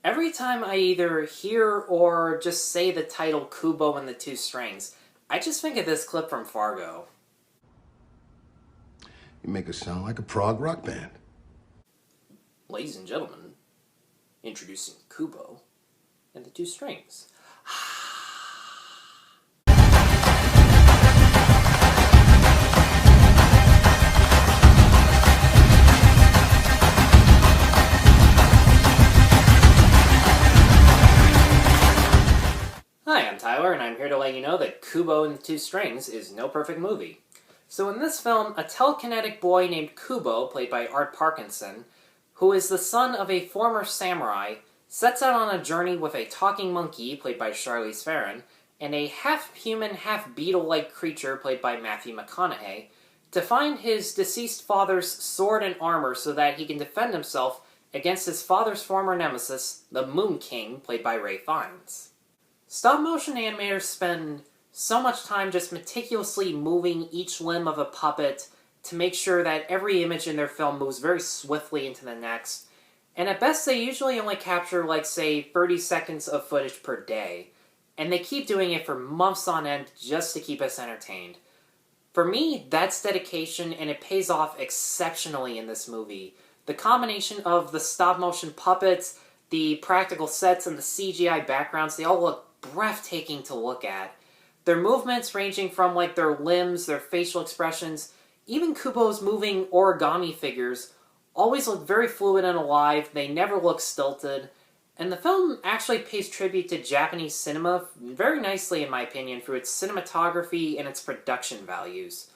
Every time I either hear or just say the title Kubo and the Two Strings, I just think of this clip from Fargo. You make us sound like a prog rock band. Ladies and gentlemen, introducing Kubo and the Two Strings. Hi, I'm Tyler, and I'm here to let you know that Kubo and the Two Strings is no perfect movie. So in this film, a telekinetic boy named Kubo, played by Art Parkinson, who is the son of a former samurai, sets out on a journey with a talking monkey, played by Charlize Theron, and a half-human, half-beetle-like creature, played by Matthew McConaughey, to find his deceased father's sword and armor so that he can defend himself against his father's former nemesis, the Moon King, played by Ralph Fiennes. Stop-motion animators spend so much time just meticulously moving each limb of a puppet to make sure that every image in their film moves very swiftly into the next, and at best they usually only capture, like, say, 30 seconds of footage per day, and they keep doing it for months on end just to keep us entertained. For me, that's dedication, and it pays off exceptionally in this movie. The combination of the stop-motion puppets, the practical sets, and the CGI backgrounds, they all look breathtaking to look at. Their movements ranging from, like, their limbs, their facial expressions, even Kubo's moving origami figures always look very fluid and alive. They never look stilted. And the film actually pays tribute to Japanese cinema very nicely, in my opinion, through its cinematography and its production values.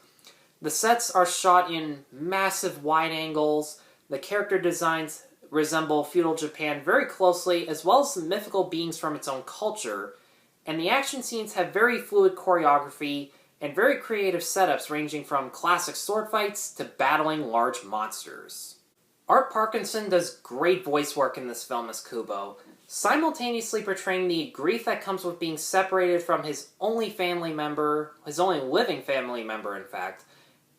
The sets are shot in massive wide angles. The character designs resemble feudal Japan very closely, as well as the mythical beings from its own culture, and the action scenes have very fluid choreography and very creative setups ranging from classic sword fights to battling large monsters. Art Parkinson does great voice work in this film as Kubo, simultaneously portraying the grief that comes with being separated from his only family member, his only living family member in fact,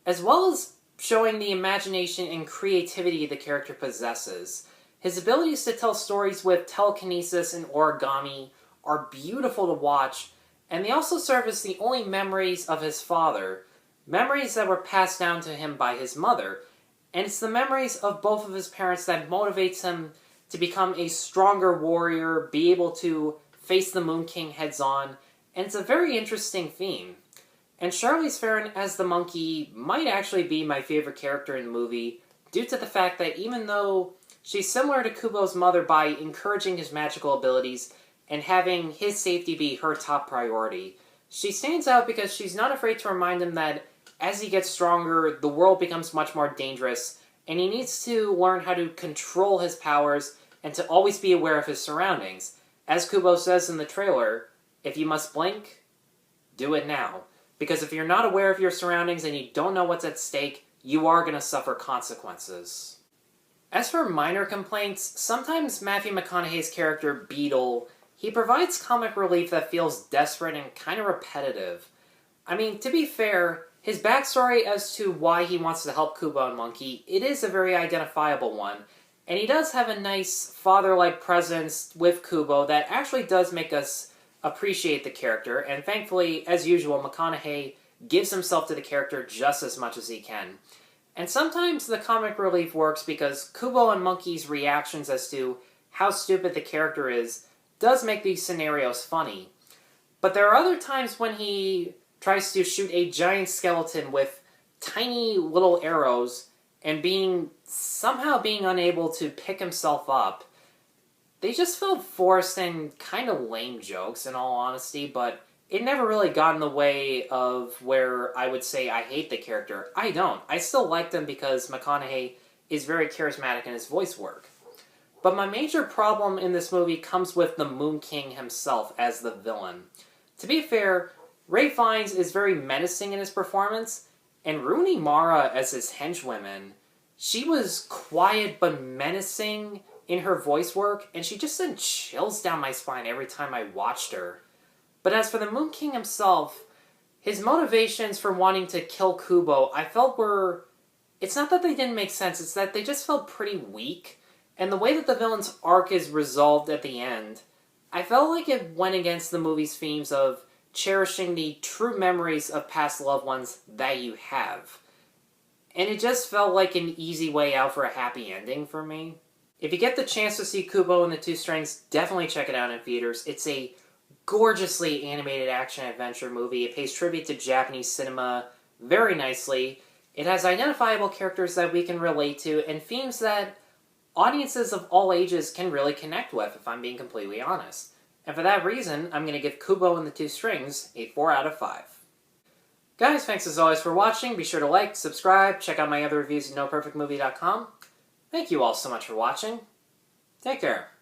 as well as showing the imagination and creativity the character possesses. His abilities to tell stories with telekinesis and origami are beautiful to watch, and they also serve as the only memories of his father, memories that were passed down to him by his mother, and it's the memories of both of his parents that motivates him to become a stronger warrior, be able to face the Moon King heads on, and it's a very interesting theme. And Charlize Theron as the monkey might actually be my favorite character in the movie, due to the fact that even though she's similar to Kubo's mother by encouraging his magical abilities and having his safety be her top priority, she stands out because she's not afraid to remind him that as he gets stronger, the world becomes much more dangerous, and he needs to learn how to control his powers and to always be aware of his surroundings. As Kubo says in the trailer, if you must blink, do it now. Because if you're not aware of your surroundings and you don't know what's at stake, you are going to suffer consequences. As for minor complaints, sometimes Matthew McConaughey's character, Beetle, he provides comic relief that feels desperate and kind of repetitive. I mean, to be fair, his backstory as to why he wants to help Kubo and Monkey, it is a very identifiable one, and he does have a nice father-like presence with Kubo that actually does make us appreciate the character, and thankfully, as usual, McConaughey gives himself to the character just as much as he can. And sometimes the comic relief works because Kubo and Monkey's reactions as to how stupid the character is does make these scenarios funny. But there are other times when he tries to shoot a giant skeleton with tiny little arrows and somehow being unable to pick himself up. They just felt forced and kind of lame jokes, in all honesty, but it never really got in the way of where I would say I hate the character. I don't. I still like them because McConaughey is very charismatic in his voice work. But my major problem in this movie comes with the Moon King himself as the villain. To be fair, Ralph Fiennes is very menacing in his performance, and Rooney Mara as his henchwoman, she was quiet but menacing in her voice work, and she just sent chills down my spine every time I watched her. But as for the Moon King himself, his motivations for wanting to kill Kubo, I felt were... It's not that they didn't make sense, it's that they just felt pretty weak. And the way that the villain's arc is resolved at the end, I felt like it went against the movie's themes of cherishing the true memories of past loved ones that you have. And it just felt like an easy way out for a happy ending for me. If you get the chance to see Kubo and the Two Strings, definitely check it out in theaters. It's a gorgeously animated action-adventure movie. It pays tribute to Japanese cinema very nicely. It has identifiable characters that we can relate to, and themes that audiences of all ages can really connect with, if I'm being completely honest. And for that reason, I'm going to give Kubo and the Two Strings a 4 out of 5. Guys, thanks as always for watching. Be sure to like, subscribe, check out my other reviews at NoPerfectMovie.com. Thank you all so much for watching. Take care.